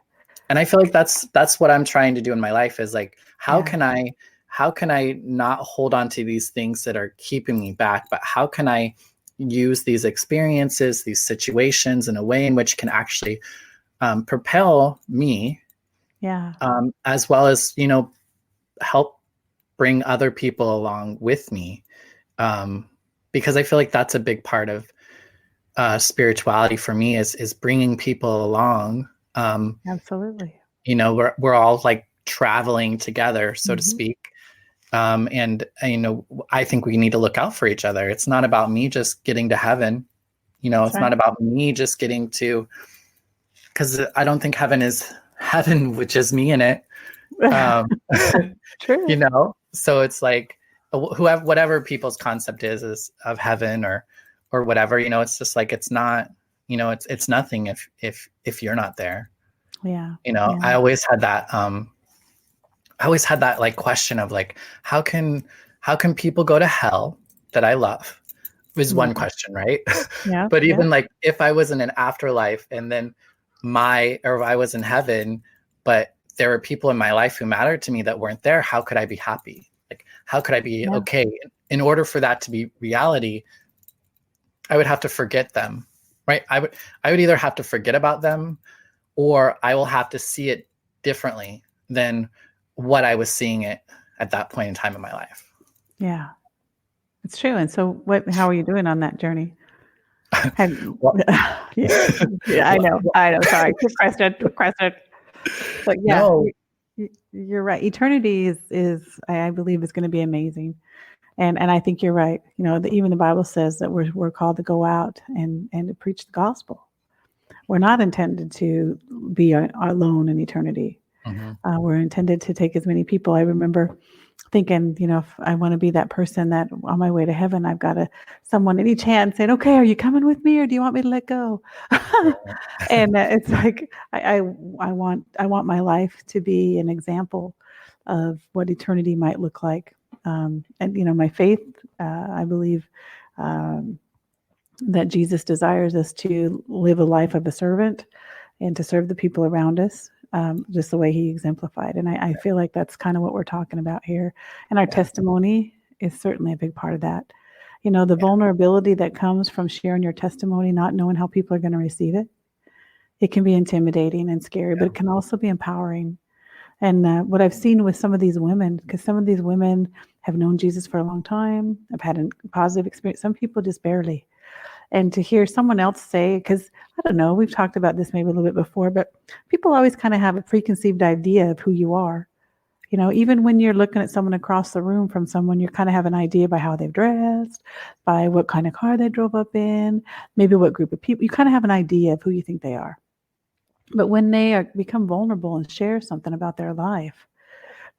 And I feel like that's what I'm trying to do in my life, is like, how can I not hold on to these things that are keeping me back, but how can I use these experiences, these situations in a way in which can actually propel me, as well as, help bring other people along with me. Because I feel like that's a big part of spirituality for me, is bringing people along. Absolutely. We're all like traveling together, so to speak. And I think we need to look out for each other. It's not about me just getting to heaven. That's It's right. not about me just getting to, because I don't think heaven is heaven with just me in it. True. So it's like whoever, whatever people's concept is of heaven or whatever, it's just like, it's not, it's nothing if you're not there. Yeah. I always had that like question of like, how can people go to hell that I love, is Yeah. one question, right? Yeah. But Yeah. even like, if I was in an afterlife and then or if I was in heaven, but there were people in my life who mattered to me that weren't there, how could I be happy? Like, how could I be Yeah. okay? In order for that to be reality, I would have to forget them, right? I would either have to forget about them, or I will have to see it differently than what I was seeing it at that point in time in my life. Yeah. It's true. And so how are you doing on that journey? Have, Well, yeah. Yeah, I know. I know. Sorry. Quick question. Quick question. But yeah, no. you're right. Eternity is I believe is going to be amazing. And I think you're right. Even the Bible says that we're called to go out and to preach the gospel. We're not intended to be alone in eternity. Mm-hmm. We're intended to take as many people. I remember thinking, if I want to be that person that on my way to heaven, I've got someone any chance saying, okay, are you coming with me or do you want me to let go? And it's like, I want my life to be an example of what eternity might look like. And, my faith, I believe, that Jesus desires us to live a life of a servant and to serve the people around us, just the way he exemplified. And I feel like that's kind of what we're talking about here. And our testimony is certainly a big part of that. The vulnerability that comes from sharing your testimony, not knowing how people are going to receive it. It can be intimidating and scary, but it can also be empowering. And what I've seen with some of these women, because some of these women have known Jesus for a long time, I've had a positive experience. Some people just barely. And to hear someone else say, because I don't know, we've talked about this maybe a little bit before, but people always kind of have a preconceived idea of who you are. Even when you're looking at someone across the room from someone, you kind of have an idea by how they've dressed, by what kind of car they drove up in, maybe what group of people. You kind of have an idea of who you think they are. But when they become vulnerable and share something about their life,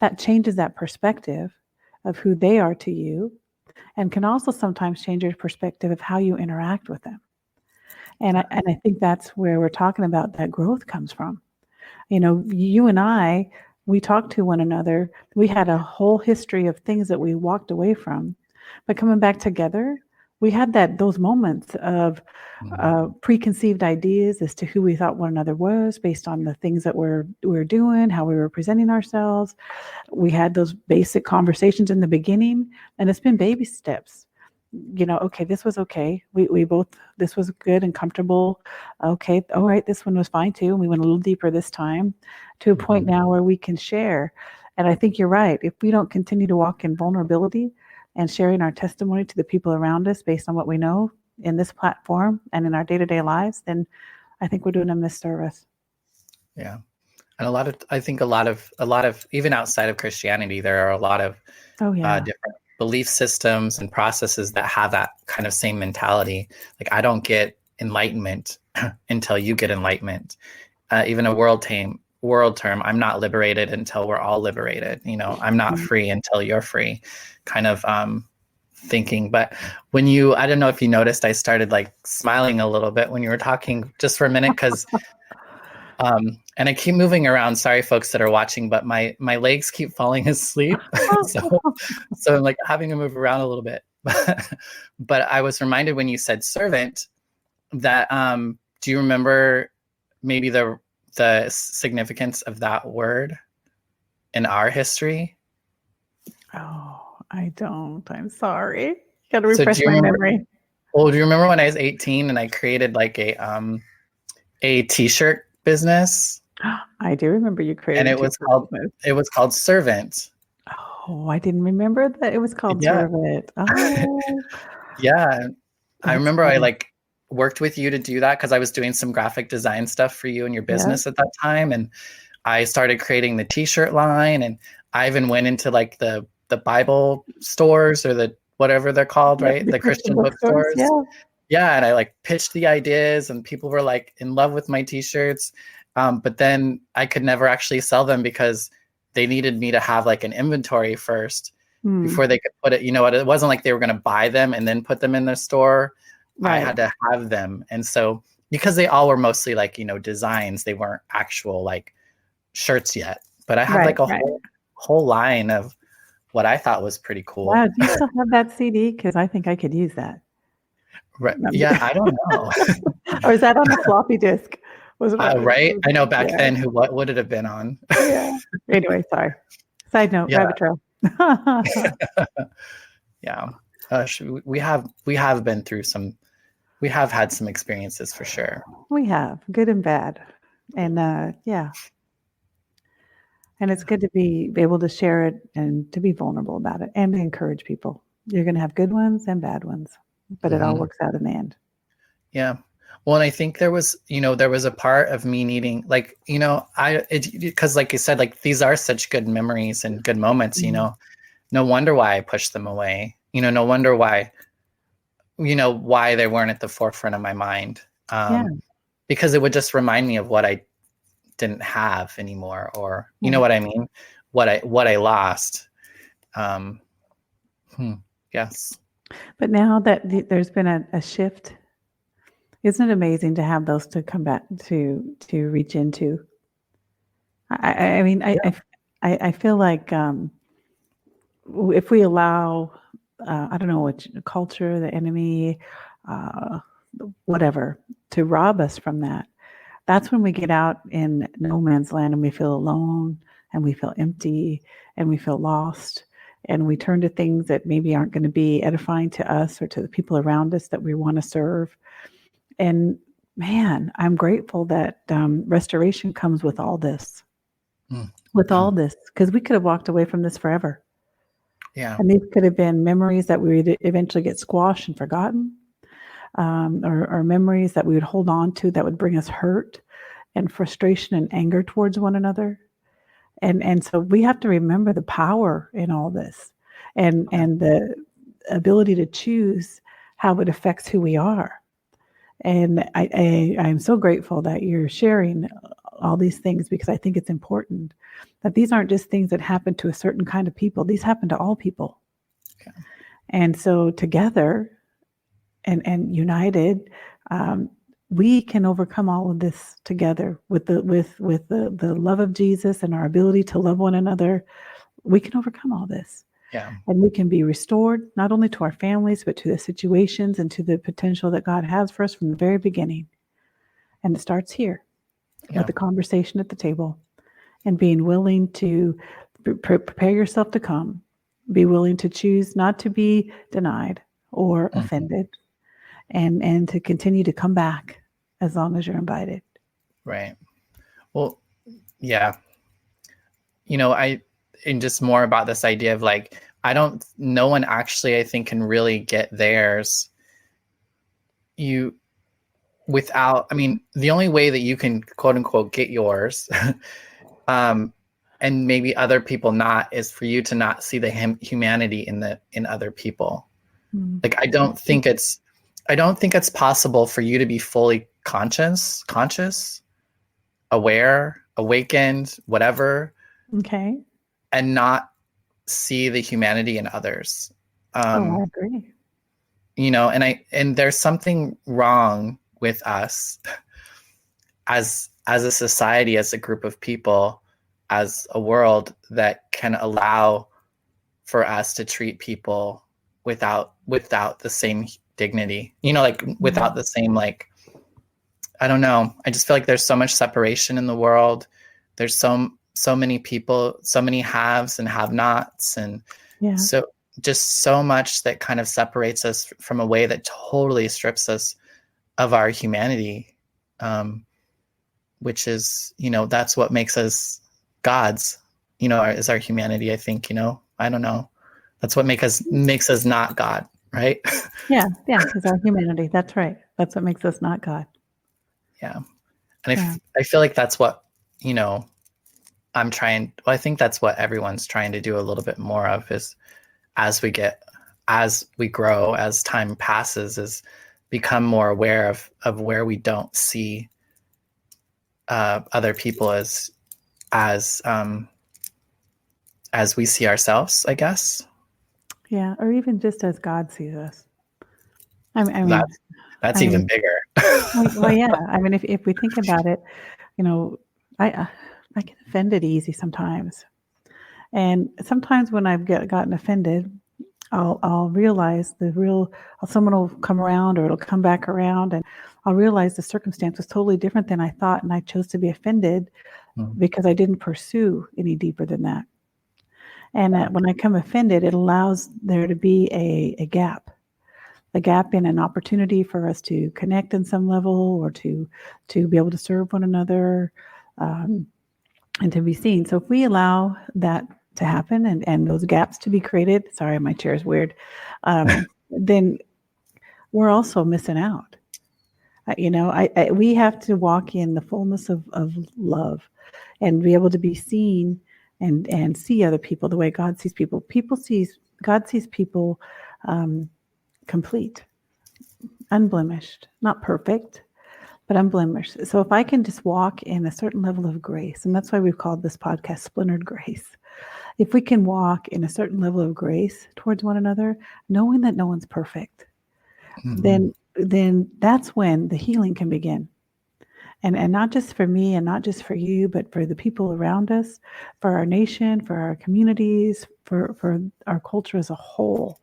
that changes that perspective of who they are to you, and can also sometimes change your perspective of how you interact with them. And I think that's where we're talking about that growth comes from. You and I, we talked to one another. We had a whole history of things that we walked away from, but coming back together, we had those moments of preconceived ideas as to who we thought one another was based on the things that we're doing, how we were presenting ourselves. We had those basic conversations in the beginning, and it's been baby steps. Okay, this was okay. We both, this was good and comfortable. Okay, all right, this one was fine too. And we went a little deeper this time to a point now where we can share. And I think you're right. If we don't continue to walk in vulnerability and sharing our testimony to the people around us based on what we know in this platform and in our day-to-day lives, then I think we're doing a misservice. Yeah. And I think a lot of, even outside of Christianity, there are a lot of different belief systems and processes that have that kind of same mentality. Like, I don't get enlightenment until you get enlightenment. Even a world term, I'm not liberated until we're all liberated. I'm not free until you're free, kind of thinking. But I don't know if you noticed, I started like smiling a little bit when you were talking just for a minute, because and I keep moving around. Sorry, folks that are watching, but my legs keep falling asleep. so I'm like having to move around a little bit. But I was reminded when you said servant that, do you remember maybe the significance of that word in our history? Oh, I don't. I'm sorry. You got to refresh my memory. Well, do you remember when I was 18 and I created like a t-shirt business? I do remember you created. And it was called Servant. Oh, I didn't remember that it was called Servant. Oh, yeah. I remember funny. I like worked with you to do that because I was doing some graphic design stuff for you and your business at that time, and I started creating the t-shirt line, and I even went into like the the Bible stores or the whatever they're called, Yep, right? the The Christian Christian bookstores. bookstores. Yeah. Yeah, and I like pitched the ideas, and people were like in love with my t-shirts. But then I could never actually sell them because they needed me to have like an inventory first before they could put it. You know what? It wasn't like they were going to buy them and then put them in the store. I Right. had to have them, and so because they all were mostly like, you know, designs, they weren't actual like shirts yet. But I have Right. like a Right. whole line of what I thought was pretty cool. Wow. Do you still have that CD? Because I think I could use that. Right. Yeah, I don't know. Or is that on a floppy disk? Was it Right? I know back Yeah. then what would it have been on? Yeah. Anyway, sorry. Side note, Yeah. rabbit trail. Yeah. We have been through we have had some experiences for sure. We have, good and bad. And yeah. And it's good to be able to share it and to be vulnerable about it and to encourage people. You're going to have good ones and bad ones, but it all works out in the end. Yeah. Well, and I think there was a part of me needing, like, you know, because like you said, like these are such good memories and good moments, you know, no wonder why I pushed them away. You know, no wonder why they weren't at the forefront of my mind. Because it would just remind me of what I didn't have anymore, or you know what I mean, what I lost. Yes. But now that there's been a shift, isn't it amazing to have those to come back to reach into? I mean, I feel like if we allow, I don't know what culture, the enemy, whatever, to rob us from that, that's when we get out in no man's land and we feel alone and we feel empty and we feel lost. And we turn to things that maybe aren't going to be edifying to us or to the people around us that we want to serve. And man, I'm grateful that restoration comes with all this. With all this, because we could have walked away from this forever. Yeah. And these could have been memories that we would eventually get squashed and forgotten, or memories that we would hold on to that would bring us hurt and frustration and anger towards one another. And so we have to remember the power in all this and the ability to choose how it affects who we are. And I'm so grateful that you're sharing all these things, because I think it's important that these aren't just things that happen to a certain kind of people. These happen to all people. Okay. And so together and united, we can overcome all of this together with the love of Jesus and our ability to love one another. We can overcome all this. Yeah. And we can be restored not only to our families, but to the situations and to the potential that God has for us from the very beginning. And it starts here with the conversation at the table and being willing to prepare yourself to come, be willing to choose not to be denied or offended, and to continue to come back as long as you're invited. Right. Well, yeah. You know, and just more about this idea of like, no one actually, I think, can really get theirs without, I mean, the only way that you can quote unquote get yours, and maybe other people not, is for you to not see the humanity in other people. Like, I don't think it's possible for you to be fully conscious, aware, awakened, whatever. Okay. And not see the humanity in others. I agree. You know, and there's something wrong with us as a society, as a group of people, as a world that can allow for us to treat people without the same dignity, you know, like without the same, like, I don't know. I just feel like there's so much separation in the world. There's so many people, so many haves and have-nots, and so just so much that kind of separates us from a way that totally strips us of our humanity, which is, you know, that's what makes us gods, you know, is our humanity, I think, you know. I don't know. That's what makes us not God, right? Yeah, it's our humanity. That's right. That's what makes us not God. Yeah. And I feel like that's what, you know, I think that's what everyone's trying to do a little bit more of, is as we grow, as time passes, is become more aware of where we don't see other people as we see ourselves, I guess. Yeah, or even just as God sees us. I mean, That's even bigger. well, yeah. I mean, if we think about it, I get offended easy sometimes, and sometimes when I've gotten offended, I'll realize someone will come around, or it'll come back around, and I'll realize the circumstance was totally different than I thought, and I chose to be offended because I didn't pursue any deeper than that. And when I come offended, it allows there to be a gap in an opportunity for us to connect in some level, or to be able to serve one another, and to be seen. So if we allow that to happen, and those gaps to be created, sorry, my chair is weird, then we're also missing out. We have to walk in the fullness of love, and be able to be seen, and see other people the way God sees people. God sees people complete, unblemished, not perfect, but unblemished. So if I can just walk in a certain level of grace, and that's why we've called this podcast Splintered Grace. If we can walk in a certain level of grace towards one another, knowing that no one's perfect, then that's when the healing can begin. And not just for me, and not just for you, but for the people around us, for our nation, for our communities, for our culture as a whole,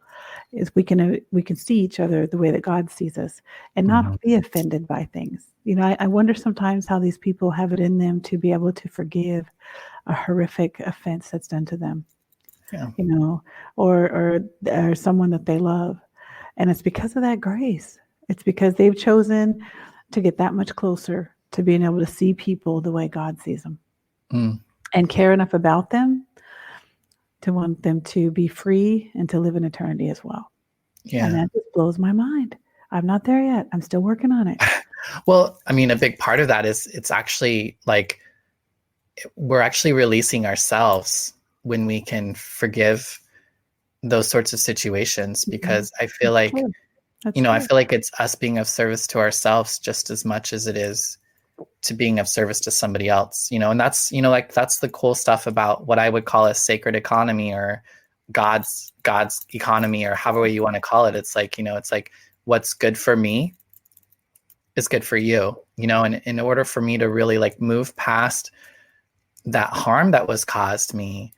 is we can see each other the way that God sees us, and not be offended by things. I wonder sometimes how these people have it in them to be able to forgive a horrific offense that's done to them, or someone that they love. And it's because of that grace. It's because they've chosen to get that much closer to being able to see people the way God sees them, and care enough about them to want them to be free and to live in eternity as well. Yeah. And that just blows my mind. I'm not there yet. I'm still working on it. Well, I mean, a big part of that is it's actually like we're actually releasing ourselves when we can forgive those sorts of situations, because I feel like, I feel like it's us being of service to ourselves just as much as it is to being of service to somebody else, and that's, that's the cool stuff about what I would call a sacred economy, or God's economy, or however you want to call it. It's like, it's like what's good for me is good for you, and in order for me to really like move past that harm that was caused me,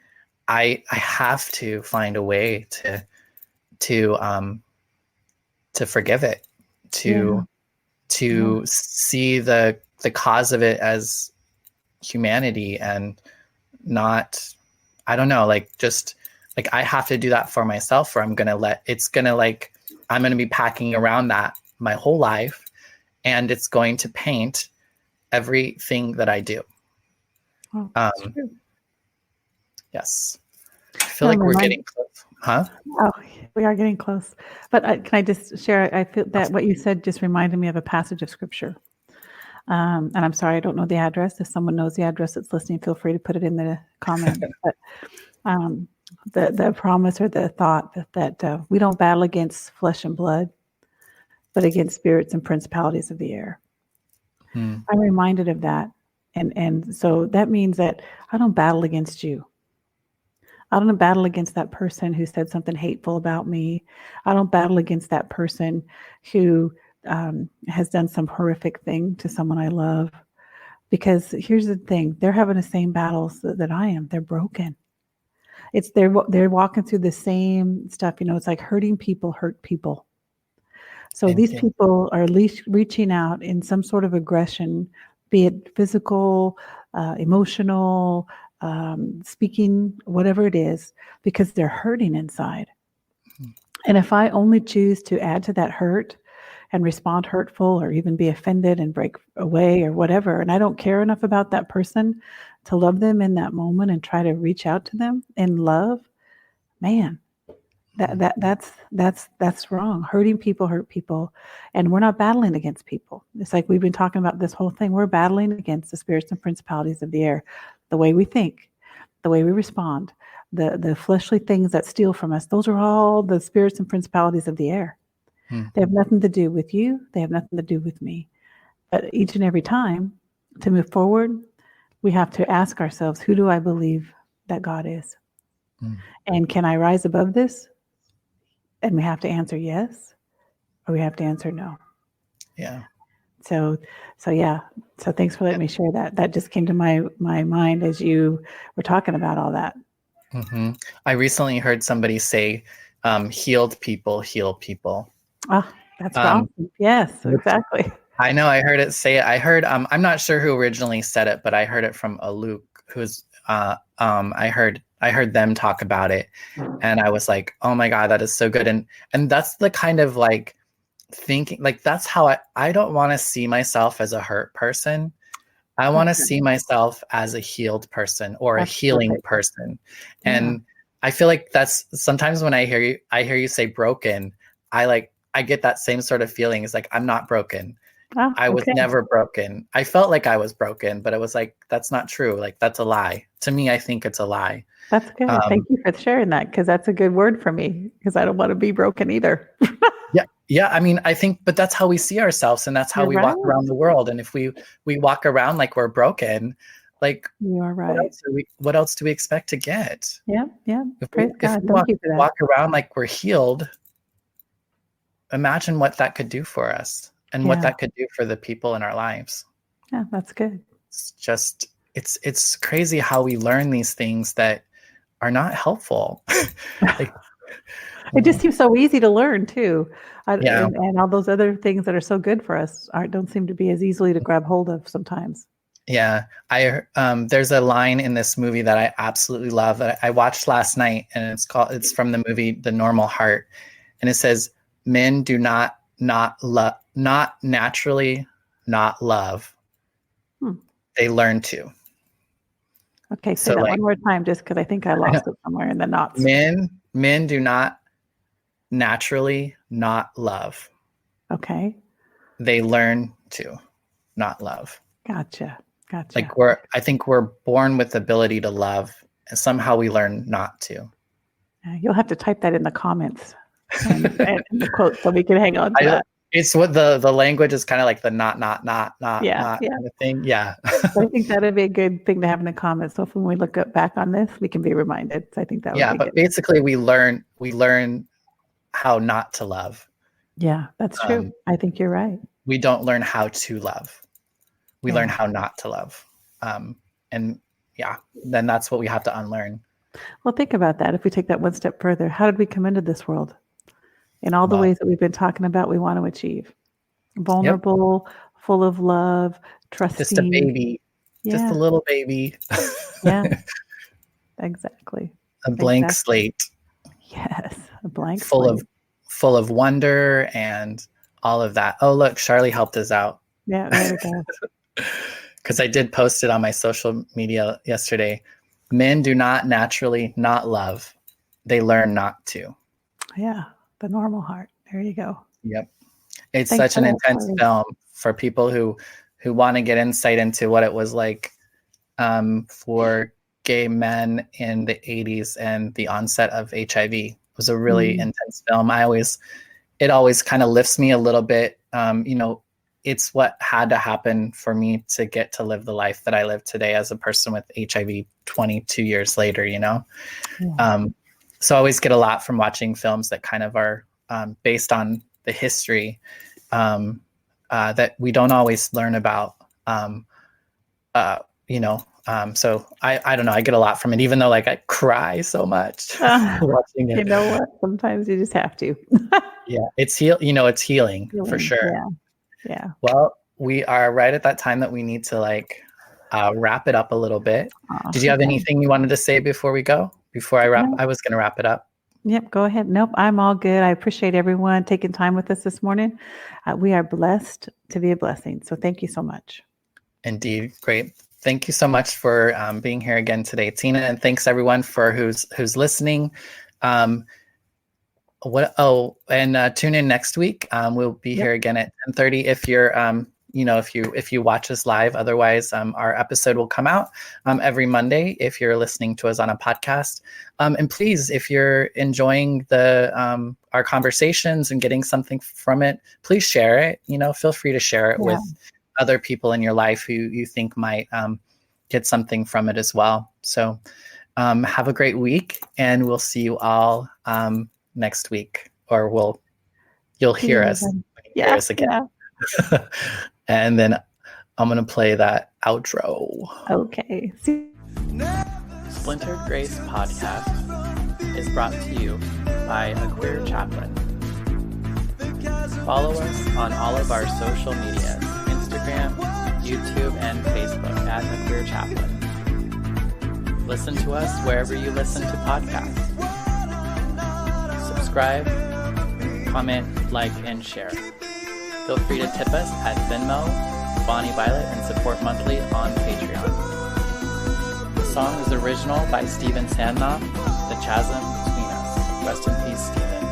I have to find a way to forgive it, to see the cause of it as humanity, and not, I don't know, like just like I have to do that for myself, or I'm going to be packing around that my whole life, and it's going to paint everything that I do. True. Yes. I feel like we're getting close. Huh? Oh, we are getting close. But can I just share? I feel that what you said just reminded me of a passage of scripture. And I'm sorry, I don't know the address. If someone knows the address that's listening, feel free to put it in the comments. But the promise, or the thought that we don't battle against flesh and blood, but against spirits and principalities of the air. I'm reminded of that. And so that means that I don't battle against you. I don't battle against that person who said something hateful about me. I don't battle against that person who has done some horrific thing to someone I love. Because here's the thing, they're having the same battles that I am. They're broken. They're walking through the same stuff. It's like hurting people hurt people. So these people are at least reaching out in some sort of aggression, be it physical, emotional, speaking, whatever it is, because they're hurting inside. And if I only choose to add to that hurt and respond hurtful, or even be offended and break away or whatever, and I don't care enough about that person to love them in that moment and try to reach out to them in love, man, that's wrong. Hurting people hurt people, and we're not battling against people. It's like we've been talking about this whole thing. We're battling against the spirits and principalities of the air. the way we think, the way we respond, the fleshly things that steal from us, those are all the spirits and principalities of the air. They have nothing to do with you. They have nothing to do with me. But each and every time to move forward, we have to ask ourselves, who do I believe that God is? And can I rise above this? And we have to answer yes, or we have to answer no. Yeah. So yeah. So thanks for letting me share that. That just came to my mind as you were talking about all that. Mm-hmm. I recently heard somebody say, healed people heal people. Oh, that's awesome. Yes, exactly. I know. I heard it say it. I heard, I'm not sure who originally said it, but I heard it from a Luke who's, I heard them talk about it, and I was like, oh my God, that is so good. And that's the kind of like thinking, like, that's how I don't want to see myself as a hurt person. I want to see myself as a healed person or a healing person. And I feel like that's sometimes when I hear you say broken, I get that same sort of feeling. It's like, I'm not broken. I was never broken. I felt like I was broken, but it was like, that's not true. Like, that's a lie. To me, I think it's a lie. That's good. Thank you for sharing that, because that's a good word for me, because I don't want to be broken either. Yeah. I mean, I think, but that's how we see ourselves, and that's how we walk around the world. And if we walk around like we're broken, like, you are right. What else do we expect to get? Yeah. If we walk around like we're healed, imagine what that could do for us and what that could do for the people in our lives. Yeah, that's good. It's just, it's crazy how we learn these things that are not helpful. Like, it just seems so easy to learn too. And all those other things that are so good for us don't seem to be as easily to grab hold of sometimes. Yeah. There's a line in this movie that I absolutely love that I watched last night, and it's from the movie The Normal Heart. And it says, men do not naturally not love. They learn to. Okay. Say that one more time, just because I think I lost it somewhere in the knots. Men do not naturally not love. Okay. They learn to not love. Gotcha. Like I think we're born with the ability to love, and somehow we learn not to. You'll have to type that in the comments and the quote so we can hang on to that. It's what the language is kind of like the not kind of thing. Yeah. So I think that'd be a good thing to have in the comments. So if when we look back on this, we can be reminded. So I think that would be but good. Basically we learn how not to love. Yeah, that's true. I think you're right. We don't learn how to love. We learn how not to love. Then that's what we have to unlearn. Well, think about that. If we take that one step further, how did we come into this world? In all the ways that we've been talking about, we want to achieve. Vulnerable, full of love, trusting. Just a baby. Just a little baby. Yeah, exactly. A blank slate. Yes, a blank slate. Full of wonder and all of that. Oh, look, Charlie helped us out. Yeah, there we go. Because I did post it on my social media yesterday. Men do not naturally not love. They learn not to. Yeah, The Normal Heart. There you go. Yep. It's such an intense film for people who want to get insight into what it was like for gay men in the 80s and the onset of HIV. It was a really intense film. It always kind of lifts me a little bit. It's what had to happen for me to get to live the life that I live today as a person with HIV 22 years later, So I always get a lot from watching films that kind of are based on the history that we don't always learn about. So I don't know. I get a lot from it, even though I cry so much watching it. You know what? Sometimes you just have to. Yeah, it's healing for sure. Yeah. Well, we are right at that time that we need to wrap it up a little bit. Did you have anything you wanted to say before we go? Before I wrap, I was going to wrap it up. Yep, go ahead. Nope, I'm all good. I appreciate everyone taking time with us this morning. We are blessed to be a blessing. So thank you so much. Indeed. Great. Thank you so much for being here again today, Tina. And thanks everyone for who's listening. And tune in next week. We'll be here again at 10:30. If you're if you watch us live. Otherwise, our episode will come out every Monday if you're listening to us on a podcast. And please, if you're enjoying our conversations and getting something from it, please share it. Feel free to share it with other people in your life who you think might get something from it as well. So have a great week, and we'll see you all next week, or you'll hear us. Hear us again. Yeah. And then I'm going to play that outro. Okay. Splintered Grace Podcast is brought to you by a queer chaplain. Follow us on all of our social medias, Instagram, YouTube, and Facebook at a queer chaplain. Listen to us wherever you listen to podcasts. Subscribe, comment, like, and share. Feel free to tip us at Venmo, Bonnie Violet, and support monthly on Patreon. The song is original by Steven Sandnoff, The Chasm Between Us. Rest in peace, Steven.